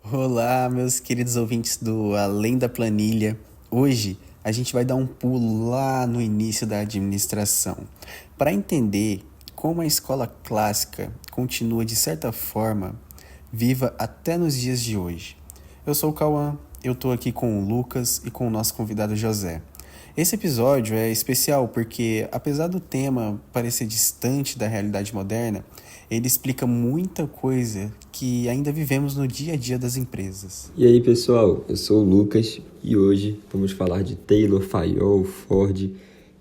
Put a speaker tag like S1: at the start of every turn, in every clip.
S1: Olá, meus queridos ouvintes do Além da Planilha. Hoje a gente vai dar um pulo lá no início da administração para entender como a escola clássica continua, de certa forma, viva até nos dias de hoje. Eu sou o Cauã, eu estou aqui com o Lucas e com o nosso convidado José. Esse episódio é especial porque, apesar do tema parecer distante da realidade moderna, ele explica muita coisa que ainda vivemos no dia a dia das empresas.
S2: E aí pessoal, eu sou o Lucas e hoje vamos falar de Taylor, Fayol, Ford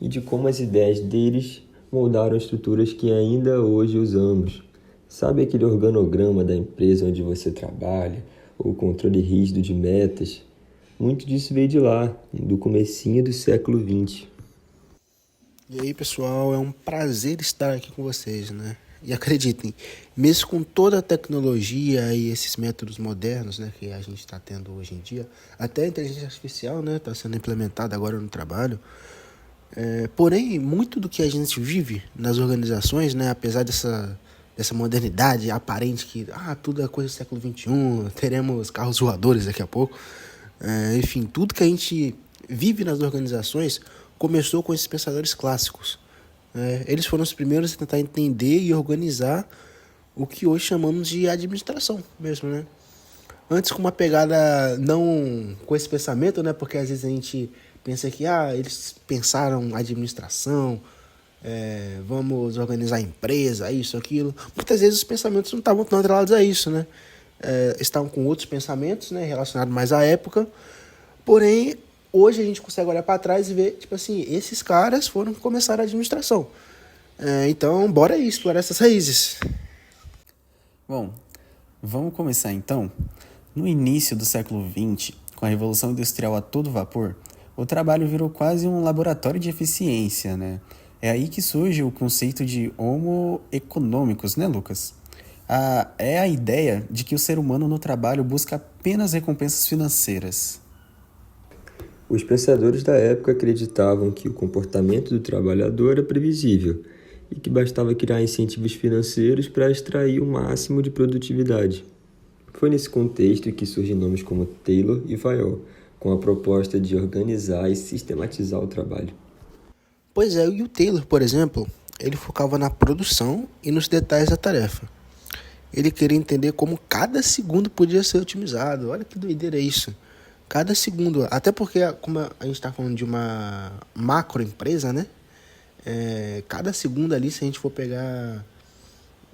S2: e de como as ideias deles moldaram estruturas que ainda hoje usamos. Sabe aquele organograma da empresa onde você trabalha, ou o controle rígido de metas? Muito disso veio de lá, do comecinho do século XX.
S3: E aí, pessoal, é um prazer estar aqui com vocês, né? E acreditem, mesmo com toda a tecnologia e esses métodos modernos, né, que a gente está tendo hoje em dia, até a inteligência artificial, né, está sendo implementada agora no trabalho. Porém, muito do que a gente vive nas organizações, né, apesar dessa modernidade aparente que tudo é coisa do século XXI, teremos carros voadores daqui a pouco, enfim, tudo que a gente vive nas organizações começou com esses pensadores clássicos. Eles foram os primeiros a tentar entender e organizar o que hoje chamamos de administração mesmo, né? Antes com uma pegada não com esse pensamento, né? Porque às vezes a gente pensa que eles pensaram administração, vamos organizar a empresa, isso, aquilo. Muitas vezes os pensamentos não estavam tão atrelados a isso, né? Estavam com outros pensamentos, né? Relacionados mais à época. Porém, hoje a gente consegue olhar para trás e ver, tipo assim, esses caras foram começar a administração. Então, bora aí explorar essas raízes.
S1: Bom, vamos começar então. No início do século XX, com a Revolução Industrial a todo vapor, o trabalho virou quase um laboratório de eficiência, né? É aí que surge o conceito de homo econômicos, né, Lucas? É a ideia de que o ser humano no trabalho busca apenas recompensas financeiras.
S2: Os pensadores da época acreditavam que o comportamento do trabalhador era previsível e que bastava criar incentivos financeiros para extrair o máximo de produtividade. Foi nesse contexto que surgem nomes como Taylor e Fayol, com a proposta de organizar e sistematizar o trabalho.
S3: Pois é, e o Taylor, por exemplo, ele focava na produção e nos detalhes da tarefa. Ele queria entender como cada segundo podia ser otimizado. Olha que doideira isso. Cada segundo, até porque como a gente está falando de uma macro empresa, né? Cada segundo ali, se a gente for pegar,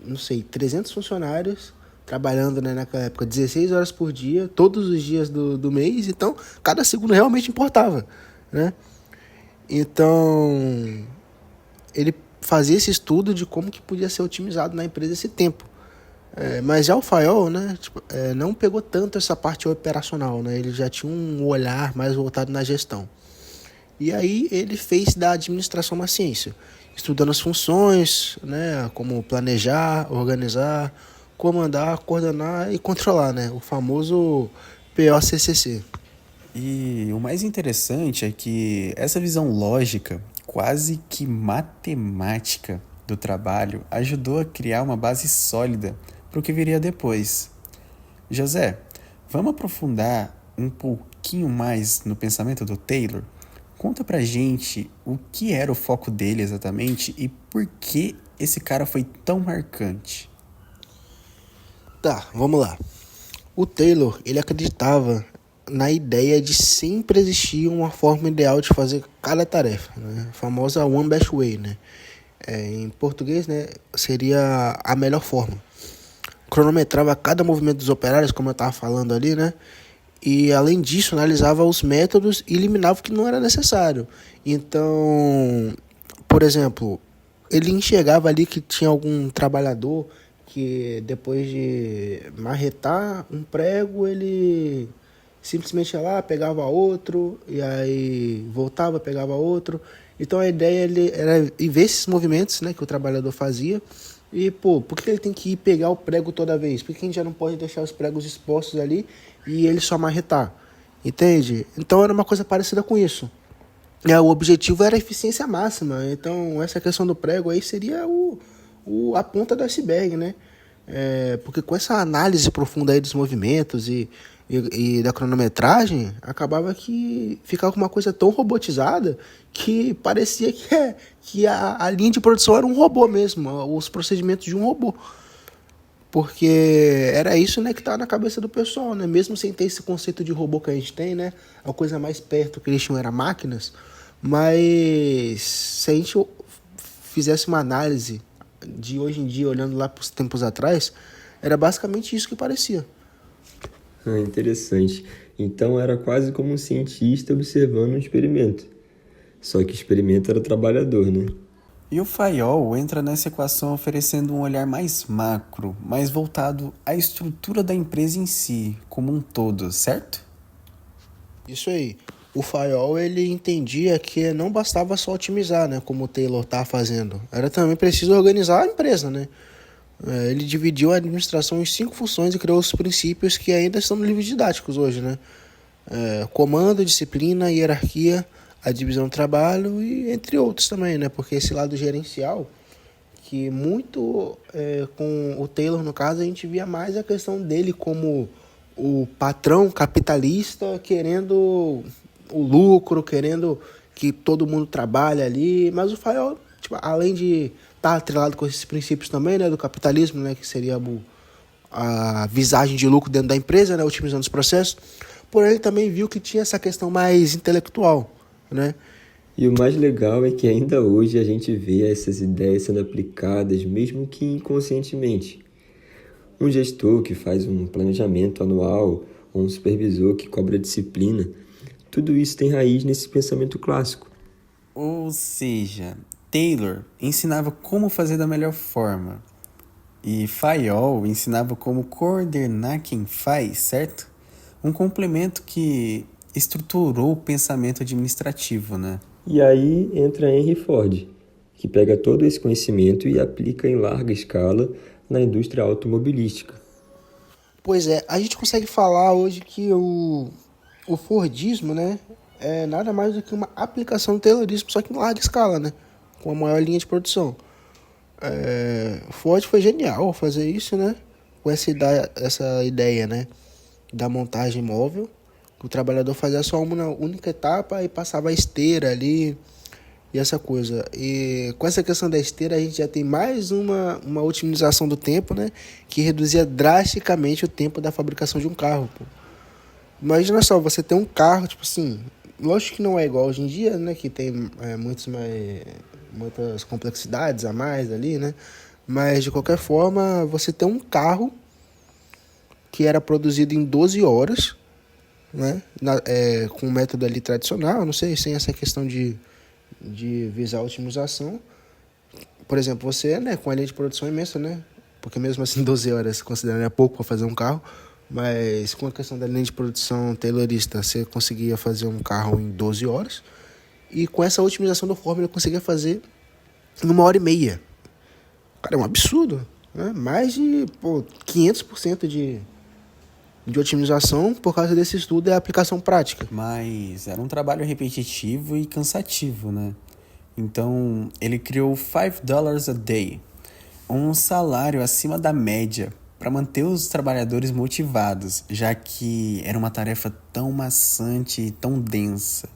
S3: não sei, 300 funcionários trabalhando, né, naquela época, 16 horas por dia, todos os dias do mês, então cada segundo realmente importava, né? Então, ele fazia esse estudo de como que podia ser otimizado na empresa esse tempo. Mas já o Fayol, né, não pegou tanto essa parte operacional, né? Ele já tinha um olhar mais voltado na gestão. E aí ele fez da administração uma ciência, estudando as funções, né, como planejar, organizar, comandar, coordenar e controlar, né, o famoso POCCC.
S1: E o mais interessante é que essa visão lógica, quase que matemática do trabalho, ajudou a criar uma base sólida para o que viria depois. José, vamos aprofundar um pouquinho mais no pensamento do Taylor? Conta pra gente o que era o foco dele exatamente e por que esse cara foi tão marcante.
S3: Tá, vamos lá. O Taylor, ele acreditava na ideia de sempre existir uma forma ideal de fazer cada tarefa, né? A famosa One Best Way, né? Em português, né, seria a melhor forma. Cronometrava cada movimento dos operários, como eu estava falando ali, né? E, além disso, analisava os métodos e eliminava o que não era necessário. Então, por exemplo, ele enxergava ali que tinha algum trabalhador que, depois de marretar um prego, ele simplesmente ia lá, pegava outro, e aí voltava, pegava outro. Então, a ideia era ver esses movimentos, né, que o trabalhador fazia. E, por que ele tem que ir pegar o prego toda vez? Por que a gente já não pode deixar os pregos expostos ali e ele só marretar? Entende? Então era uma coisa parecida com isso. O objetivo era a eficiência máxima. Então essa questão do prego aí seria a ponta do iceberg, né? Porque com essa análise profunda aí dos movimentos e da cronometragem, acabava que ficava uma coisa tão robotizada que parecia que a linha de produção era um robô mesmo, os procedimentos de um robô. Porque era isso, né, que estava na cabeça do pessoal, né? Mesmo sem ter esse conceito de robô que a gente tem, né? A coisa mais perto que eles tinham era máquinas. Mas se a gente fizesse uma análise de hoje em dia, olhando lá para os tempos atrás, era basicamente isso que parecia.
S2: Ah, interessante. Então era quase como um cientista observando um experimento. Só que o experimento era trabalhador, né?
S1: E o Fayol entra nessa equação oferecendo um olhar mais macro, mais voltado à estrutura da empresa em si, como um todo, certo?
S3: Isso aí. O Fayol, ele entendia que não bastava só otimizar, né, como o Taylor está fazendo. Era também preciso organizar a empresa, né? Ele dividiu a administração em 5 funções e criou os princípios que ainda estão no livro didáticos hoje, né? Comando, disciplina, hierarquia, a divisão do trabalho e entre outros também, né? Porque esse lado gerencial, que muito com o Taylor, no caso, a gente via mais a questão dele como o patrão capitalista querendo o lucro, querendo que todo mundo trabalhe ali, mas o Fayol, tipo, além de estar atrelado com esses princípios também, né, do capitalismo, né, que seria a visagem de lucro dentro da empresa, né, otimizando os processos, porém ele também viu que tinha essa questão mais intelectual, né?
S2: E o mais legal é que ainda hoje a gente vê essas ideias sendo aplicadas, mesmo que inconscientemente. Um gestor que faz um planejamento anual, ou um supervisor que cobra disciplina, tudo isso tem raiz nesse pensamento clássico.
S1: Ou seja, Taylor ensinava como fazer da melhor forma e Fayol ensinava como coordenar quem faz, certo? Um complemento que estruturou o pensamento administrativo, né?
S2: E aí entra Henry Ford, que pega todo esse conhecimento e aplica em larga escala na indústria automobilística.
S3: Pois é, a gente consegue falar hoje que o Fordismo, né, é nada mais do que uma aplicação do Taylorismo, só que em larga escala, né, com a maior linha de produção. Ford foi genial ao fazer isso, né, com essa ideia, né, da montagem móvel. O trabalhador fazia só uma única etapa e passava a esteira ali e essa coisa. E com essa questão da esteira a gente já tem mais uma otimização do tempo, né, que reduzia drasticamente o tempo da fabricação de um carro, pô. Imagina só, você tem um carro, tipo assim, lógico que não é igual hoje em dia, né, que tem muitas complexidades a mais ali, né, mas de qualquer forma, você tem um carro que era produzido em 12 horas, né, com um método ali tradicional, não sei, sem essa questão de visar a otimização. Por exemplo, você, né, com a linha de produção imensa, né, porque mesmo assim 12 horas consideraria pouco para fazer um carro, mas com a questão da linha de produção taylorista, você conseguia fazer um carro em 12 horas, e com essa otimização do Fórmula, eu conseguia fazer em 1h30. Cara, é um absurdo, né? Mais de 500% de otimização por causa desse estudo e a aplicação prática.
S1: Mas era um trabalho repetitivo e cansativo, né? Então, ele criou $5 a day, um salário acima da média, para manter os trabalhadores motivados, já que era uma tarefa tão maçante e tão densa.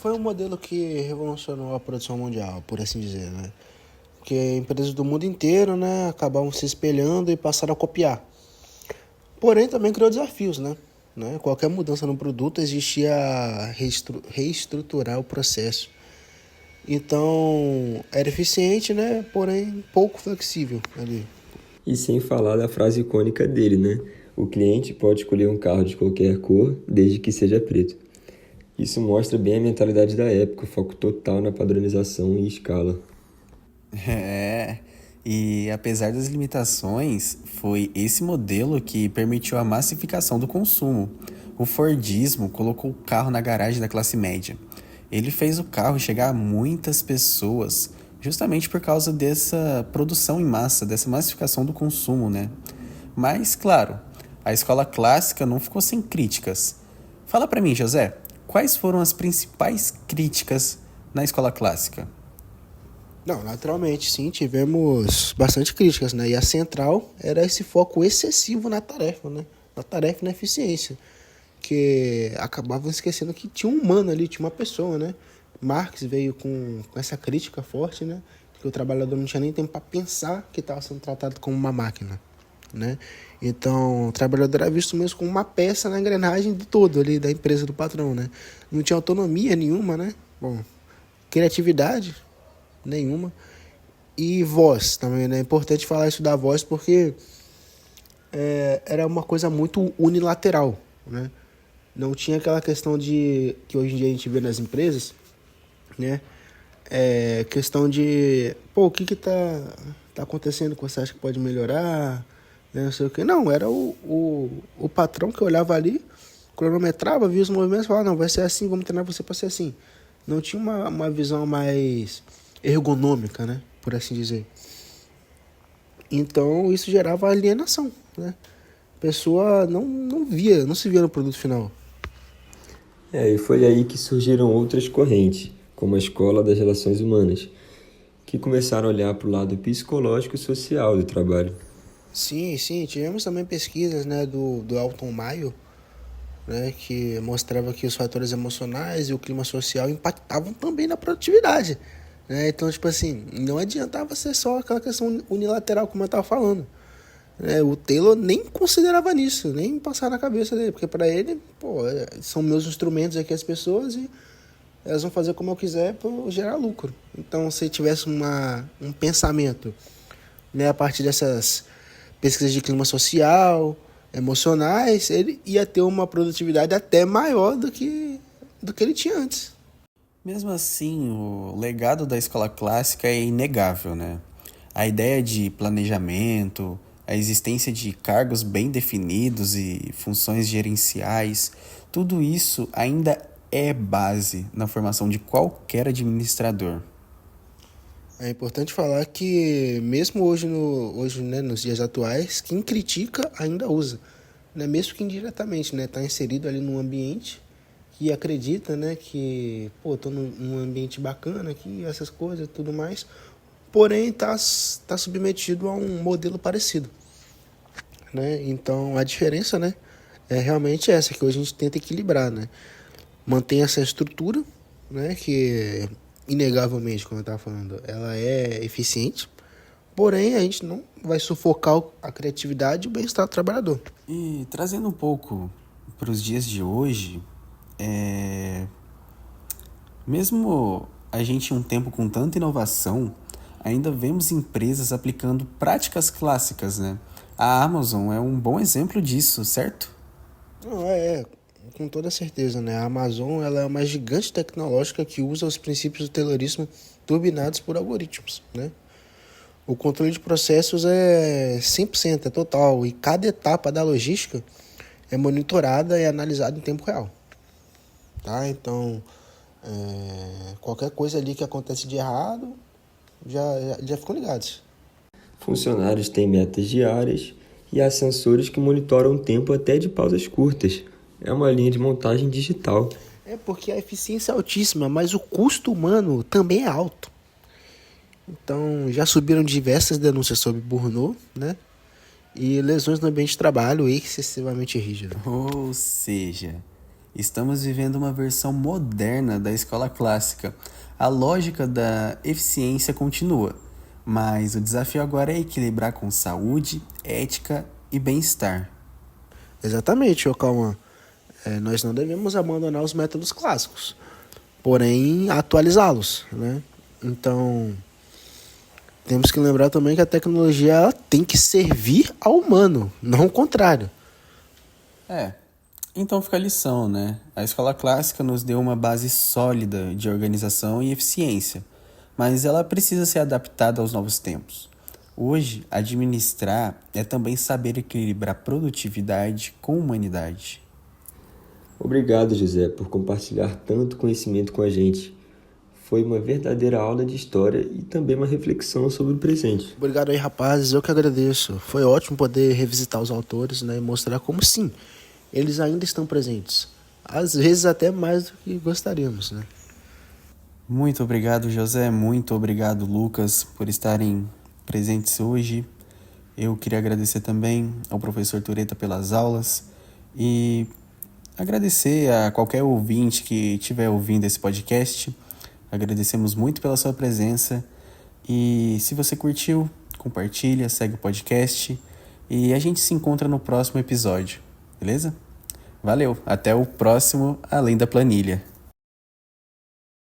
S3: Foi um modelo que revolucionou a produção mundial, por assim dizer, né? Porque empresas do mundo inteiro, né, acabavam se espelhando e passaram a copiar. Porém, também criou desafios, né? Qualquer mudança no produto existia reestruturar o processo. Então, era eficiente, né? Porém, pouco flexível ali.
S2: E sem falar da frase icônica dele, né? O cliente pode escolher um carro de qualquer cor, desde que seja preto. Isso mostra bem a mentalidade da época, o foco total na padronização e escala.
S1: E apesar das limitações, foi esse modelo que permitiu a massificação do consumo. O Fordismo colocou o carro na garagem da classe média. Ele fez o carro chegar a muitas pessoas, justamente por causa dessa produção em massa, dessa massificação do consumo, né? Mas, claro, a escola clássica não ficou sem críticas. Fala pra mim, José, quais foram as principais críticas na escola clássica?
S3: Não, naturalmente, sim, tivemos bastante críticas, né? E a central era esse foco excessivo na tarefa, né? Na tarefa e na eficiência. Que acabavam esquecendo que tinha um humano ali, tinha uma pessoa, né? Marx veio com essa crítica forte, né? Que o trabalhador não tinha nem tempo para pensar que estava sendo tratado como uma máquina, né? Então, o trabalhador era visto mesmo como uma peça na engrenagem do todo ali, da empresa do patrão, né? Não tinha autonomia nenhuma, né? Bom, criatividade nenhuma. E voz também, né? É importante falar isso da voz porque era uma coisa muito unilateral, né? Não tinha aquela questão de que hoje em dia a gente vê nas empresas, né? Questão de, pô, o que que tá acontecendo que você acha que pode melhorar, né? Não sei o que. Não, era o patrão que olhava ali, cronometrava, via os movimentos e falava, não, vai ser assim, vamos treinar você para ser assim. Não tinha uma visão mais ergonômica, né? Por assim dizer. Então, isso gerava alienação, né? A pessoa não se via no produto final.
S2: E foi aí que surgiram outras correntes, como a Escola das Relações Humanas, que começaram a olhar para o lado psicológico e social do trabalho.
S3: Sim, sim, tivemos também pesquisas, né, do Elton Mayo, né, que mostrava que os fatores emocionais e o clima social impactavam também na produtividade, né? Então, tipo assim, não adiantava ser só aquela questão unilateral, como eu estava falando, né? O Taylor nem considerava nisso, nem passava na cabeça dele, porque para ele, pô, são meus instrumentos aqui as pessoas e elas vão fazer como eu quiser para gerar lucro. Então, se tivesse um pensamento, né, a partir dessas pesquisas de clima social, emocionais, ele ia ter uma produtividade até maior do que ele tinha antes.
S1: Mesmo assim, o legado da escola clássica é inegável, né? A ideia de planejamento, a existência de cargos bem definidos e funções gerenciais, tudo isso ainda é base na formação de qualquer administrador.
S3: É importante falar que mesmo hoje, né, nos dias atuais, quem critica ainda usa, né, mesmo que indiretamente, né, tá inserido ali num ambiente que acredita, né, que, pô, tô num ambiente bacana aqui, essas coisas, tudo mais, porém tá submetido a um modelo parecido, né? Então a diferença, né, é realmente essa que hoje a gente tenta equilibrar, né? Mantém essa estrutura, né, que inegavelmente, como eu estava falando, ela é eficiente, porém a gente não vai sufocar a criatividade e o bem-estar do trabalhador.
S1: E trazendo um pouco para os dias de hoje, mesmo a gente em um tempo com tanta inovação, ainda vemos empresas aplicando práticas clássicas, né? A Amazon é um bom exemplo disso, certo?
S3: Não, com toda certeza, né? A Amazon ela é uma gigante tecnológica que usa os princípios do Taylorismo turbinados por algoritmos, né? O controle de processos é 100%, é total, e cada etapa da logística é monitorada e analisada em tempo real, tá? Então, qualquer coisa ali que acontece de errado, já ficam ligados.
S2: Funcionários têm metas diárias e há sensores que monitoram o tempo até de pausas curtas. É uma linha de montagem digital.
S3: É porque a eficiência é altíssima, mas o custo humano também é alto. Então, já subiram diversas denúncias sobre burnout, né? E lesões no ambiente de trabalho excessivamente rígido.
S1: Ou seja, estamos vivendo uma versão moderna da escola clássica. A lógica da eficiência continua, mas o desafio agora é equilibrar com saúde, ética e bem-estar.
S3: Exatamente, ô Cauã. Nós não devemos abandonar os métodos clássicos, porém atualizá-los, né? Então, temos que lembrar também que a tecnologia ela tem que servir ao humano, não o contrário.
S1: Então fica a lição, né? A escola clássica nos deu uma base sólida de organização e eficiência, mas ela precisa ser adaptada aos novos tempos. Hoje, administrar é também saber equilibrar produtividade com humanidade.
S2: Obrigado, José, por compartilhar tanto conhecimento com a gente. Foi uma verdadeira aula de história e também uma reflexão sobre o presente.
S3: Obrigado aí, rapazes. Eu que agradeço. Foi ótimo poder revisitar os autores, né, e mostrar como sim, eles ainda estão presentes. Às vezes até mais do que gostaríamos, né?
S1: Muito obrigado, José. Muito obrigado, Lucas, por estarem presentes hoje. Eu queria agradecer também ao professor Tureta pelas aulas e agradecer a qualquer ouvinte que estiver ouvindo esse podcast. Agradecemos muito pela sua presença e se você curtiu, compartilha, segue o podcast e a gente se encontra no próximo episódio, beleza? Valeu, até o próximo Além da Planilha.